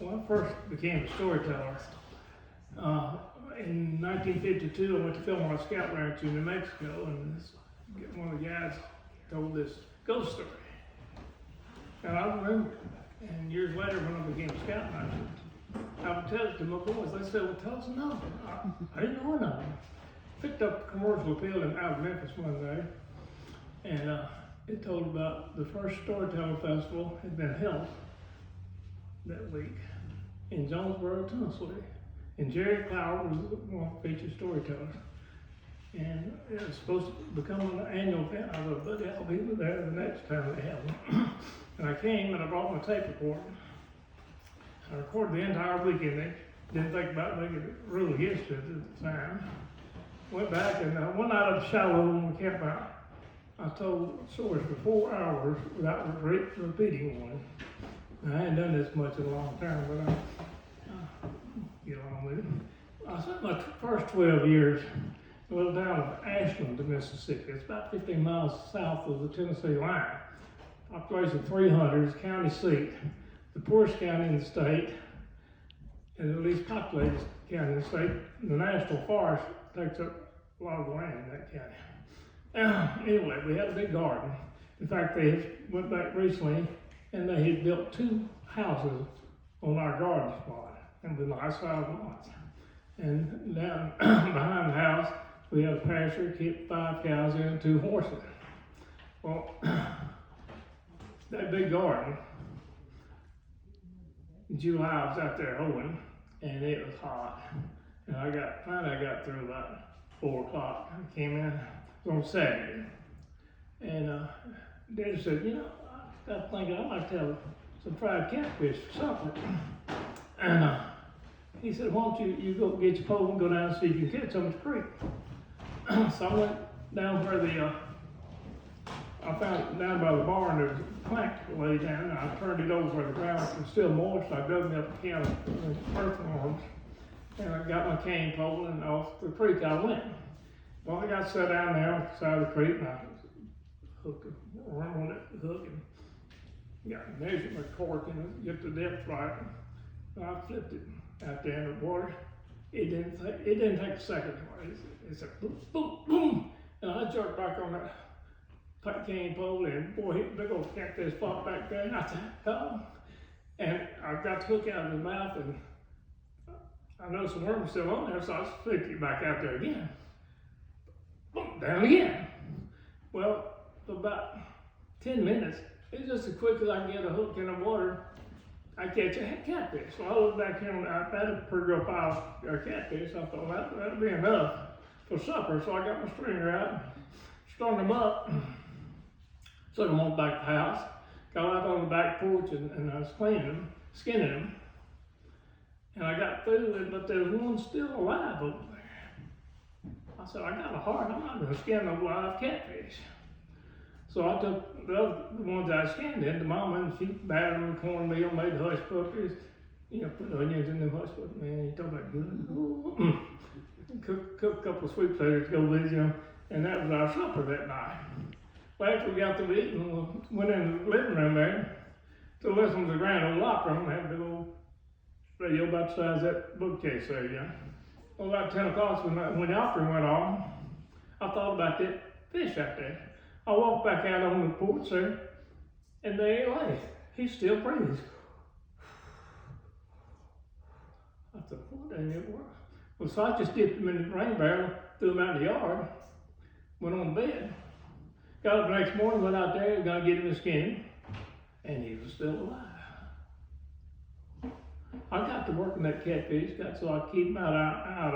when I first became a storyteller, in 1952, I went to film on a scout ranch in New Mexico, and one of the guys told this ghost story. And I remember it. And years later, when I became a scoutmaster, I would tell it to my boys. They said, well, tell us another. I didn't know another. Picked up a commercial appeal out of Memphis one day, and it told about the first storytelling festival had been held that week in Jonesboro, Tennessee. And Jerry Clower was one of the featured storytellers. And it was supposed to become an annual event. I thought, but I'll be there the next time they have one. And I came and I brought my tape recorder. I recorded the entire weekend. They didn't think about making it rule against it at the time. Went back and one night of Shiloh when we camped out, I told stories for 4 hours without repeating one. And I hadn't done this much in a long time, but I get on with it. I spent my first 12 years in a little town of Ashland, Mississippi. It's about 15 miles south of the Tennessee line. Population 300, is county seat, the poorest county in the state, and the least populated county in the state. The National Forest takes up a lot of land in that county. Anyway, we had a big garden. In fact, they went back recently and they had built 2 houses on our garden spot, and with nice sized lots. And down behind the house, we had a pasture, kept 5 cows in and 2 horses. Well, that big garden, in July I was out there hoeing, and it was hot. And finally I got through about 4 o'clock. I came in, it was on Saturday. And Daddy said, you know, I got thinking I might have some fried catfish for supper. And he said, why don't you go get your pole and go down and see if you can catch some at the creek. So I went down where I found down by the barn there was a plank laid down, and I turned it over where the ground was still moist. I dug me up a can of earthworms, and I got my cane pole, and off the creek I went. Well, I got set down there on the side of the creek, and I hooked a worm on that hook, and got measured my cork and get the depth right. And I flipped it out there in the water. It didn't take a second. It said boom, boom, boom, and I jerked back on that cane pole, and boy, hit big old catfish popped back there, and I said, oh. And I got the hook out of his mouth, and I noticed the worm was still on there, so I flipped it back out there again. Boom, down again. Well, for about 10 minutes, it's just as quick as I can get a hook in the water, I catch a catfish. So I looked back here and I had a pretty good pile of catfish. I thought, well, that'll be enough for supper. So I got my stringer out, strung them up, took them on back to the house, got out on the back porch and I was cleaning them, skinning them. And I got through it, but there was one still alive over there. I said, I got a heart, I'm not gonna skin no live catfish. So I took the ones I skinned in to Mama, and she battered them with cornmeal, made hush puppies, you know, put onions in the hush puppies. Man, you talk about good. Cook a couple of sweet potatoes to go with, you know, and that was our supper that night. Well, after we got through eating, we went in the living room there to listen to the grand old opera, and had a big old radio about the size of that bookcase there, you know. Well, about 10 o'clock when the opera went on, I thought about that fish out there. I walked back out on the porch there, and there he lay. He's still breathing. I thought, what in the world? Well, so I just dipped him in the rain barrel, threw him out in the yard, went on bed. Got up the next morning, went out there, was gonna get him to skin him, and he was still alive. I got to working that catfish, so I keep him out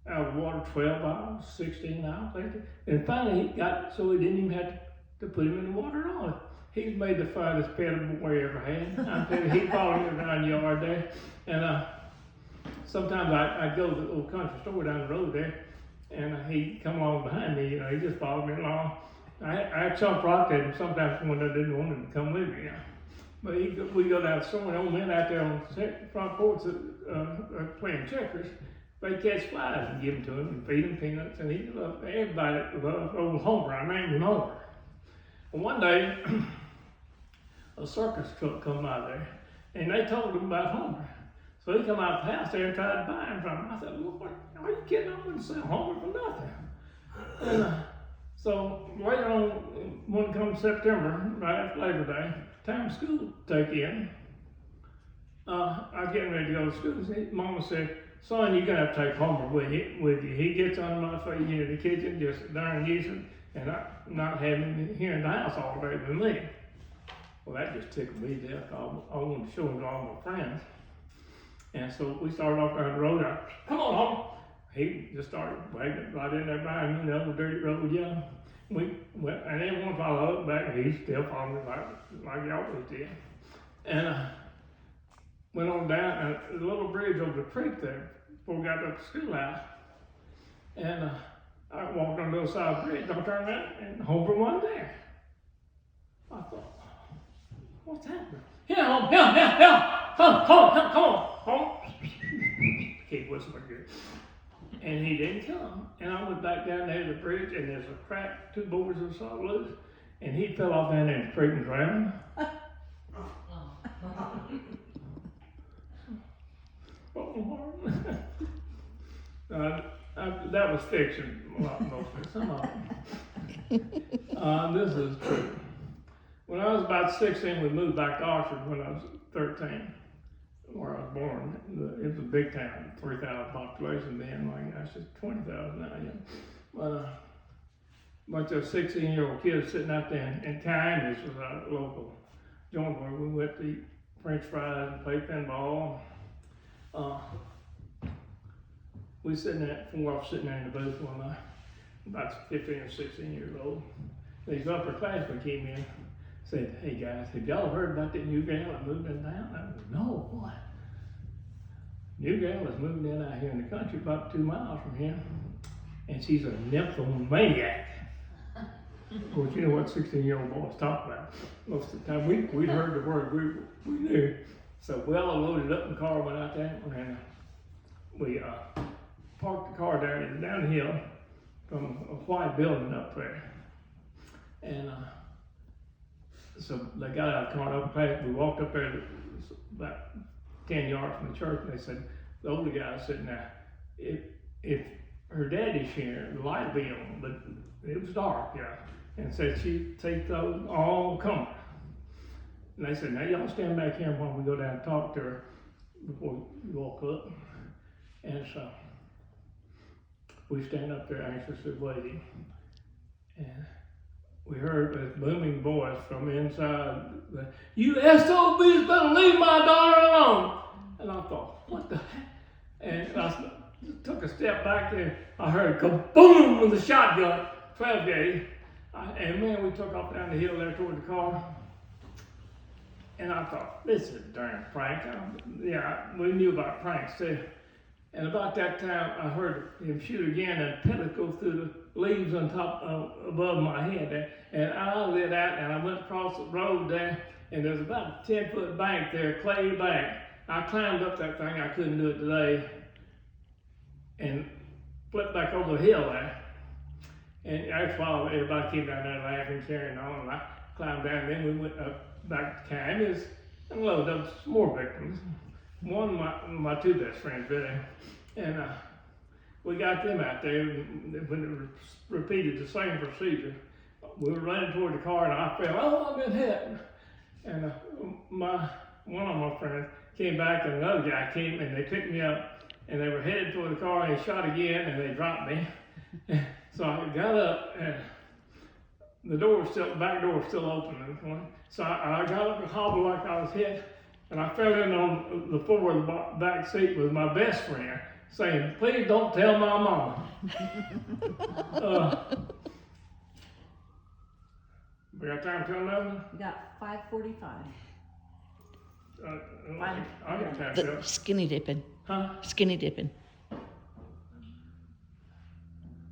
of the water 12 hours, 16 hours. And finally he got so he didn't even have to put him in the water at all. He's made the finest pet a boy ever had. I tell you, he followed me around the yard there. And sometimes I go to the little country store down the road there, and he'd come along behind me, you know, he just followed me along. I chumped rock at him sometimes when I didn't want him to come with me, you know. But we go down the store, and old men out there on the front porch playing checkers, they catch flies and give them to him and feed him peanuts, and he loved everybody loved old Homer. I named him Homer. Well, one day, a circus truck come by there, and they told him about Homer. So he come out the house there and tried to buy him from him. I said, Lord, are you kidding? I wouldn't sell Homer for nothing. And so later on, when it comes September, right after Labor Day, time school to take in, I was getting ready to go to school. Mama said, son, you're going to have to take Homer with you. He gets under my feet in the kitchen, just darn using, and not having him here in the house all day with me. Well, that just tickled me to death. I wanted to show him to all my friends. And so we started off down the road. Come on, Homer. He just started wagging right in there by me, the dirty road, yeah. We went, and then once I looked back, he's still following like he always did. And went on down a little bridge over the creek there before we got up to the schoolhouse. And I walked on the other side of the bridge, I turned around, and Homer wasn't there. I thought, what's happening? Here, Homer, here, come on. Keep whistling good. And he didn't come. And I went back down there to the bridge, and there's a crack, 2 boards or so loose, and he fell off down there in the creek and drowned. That was fiction, mostly, some of it. This is true. When I was about 16, we moved back to Oxford when I was 13, where I was born. It was a big town, 3,000 population then, like gosh, it's 20,000 now. Yeah. But a bunch of 16-year-old kids sitting out there in time. This was our local Jonesboro. We went to eat French fries and play pinball. We sitting there, 4 of us sitting there in the booth one night, about 15 or 16 years old. These upperclassmen came in, said, hey guys, have y'all heard about that new gal that moved in town? I said, no, what? New gal is moving in out here in the country about 2 miles from here, and she's a nymphomaniac. Of course, you know what 16-year-old boys talk about. Most of the time, we'd heard the word, we knew. So we all loaded up in the car, went out there, and we parked the car down the hill from a white building up there. And so they got out of the car and upstairs. We walked up there about 10 yards from the church, and they said, the older guy sitting there, if her daddy's here, the light will be on, but it was dark, yeah. And said she'd take those all coming. And they said, now y'all stand back here while we go down and talk to her before you walk up. And so we stand up there anxiously waiting. And we heard this booming voice from inside, you SOBs better leave my daughter alone. And I thought, what the heck? And I took a step back there. I heard kaboom with a shotgun, 12 gauge. And man, we took off down the hill there toward the car. And I thought, this is a darn prank. We knew about pranks too. And about that time, I heard him shoot again, and a pellet go through the leaves on top above my head there. And I lit out, and I went across the road there, and there's about a 10-foot bank there, clay bank. I climbed up that thing. I couldn't do it today, and flipped back over the hill there. And after a while, everybody came down there laughing, carrying on, and I climbed down. Then we went up back to Camas and loaded up some more victims. One of my 2 best friends, really. And we got them out there, and when it repeated the same procedure, we were running toward the car, and I fell, I've been hit. And one of my friends came back, and another guy came, and they picked me up, and they were headed toward the car, and they shot again, and they dropped me. So I got up, and the back door was still open. So I got up and hobbled like I was hit, and I fell in on the floor of the back seat with my best friend, saying, please don't tell my mama. We got time till 11? We got 5:45. I got time till. Skinny dipping. Huh? Skinny dipping.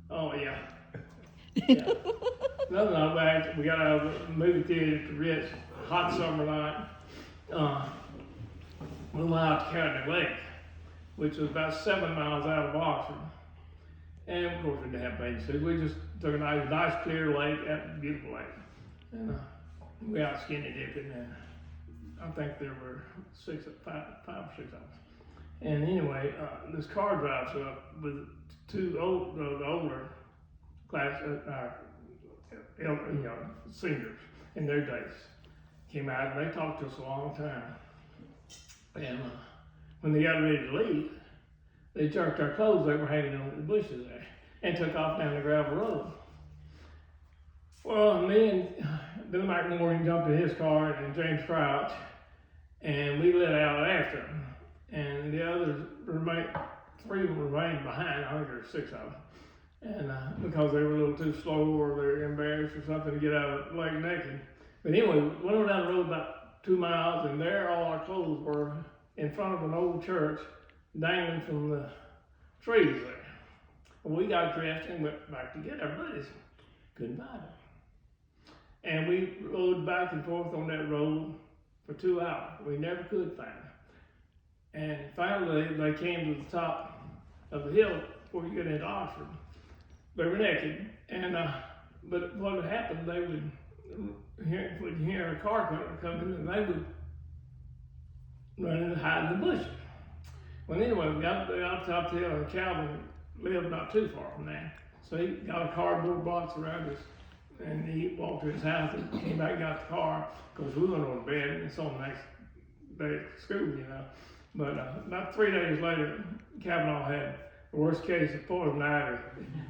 Oh, yeah. Yeah. Another night, we got out of the movie theater at the Ritz, hot summer night. We went out to County Lake, which was about 7 miles out of Oxford. And of course, we didn't have bathing suits. We just took a nice clear lake, beautiful lake. And we out skinny dipping. And I think there were five or six of us. And anyway, this car drives up with the older class, seniors in their days. Came out and they talked to us a long time. And when they got ready to leave, they jerked our clothes they were hanging on the bushes there and took off down the gravel road. Well, me and Bill McMorgan jumped in his car and James Crouch, and we lit out after them. And the others three remained behind. I think there were six of them. And because they were a little too slow or they were embarrassed or something to get out of the lake naked. But anyway, we went down the road about 2 miles, and there all our clothes were in front of an old church dangling from the trees there. Well, we got dressed and went back to get our buddies. Couldn't find them. And we rode back and forth on that road for 2 hours. We never could find them. And finally, they came to the top of the hill before you get into Oxford. They were naked, and but what would happen, they would hear a car coming, and they would run and hide in the bushes. Well, anyway, we got up top of the hill, and Calvin lived not too far from there. So he got a cardboard box around us, and he walked to his house and came back and got the car, because we went on bed, and it's on the next day at school, But about 3 days later, Kavanaugh had the worst case of poison ivy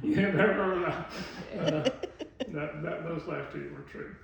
you have ever heard of. Those last two were true.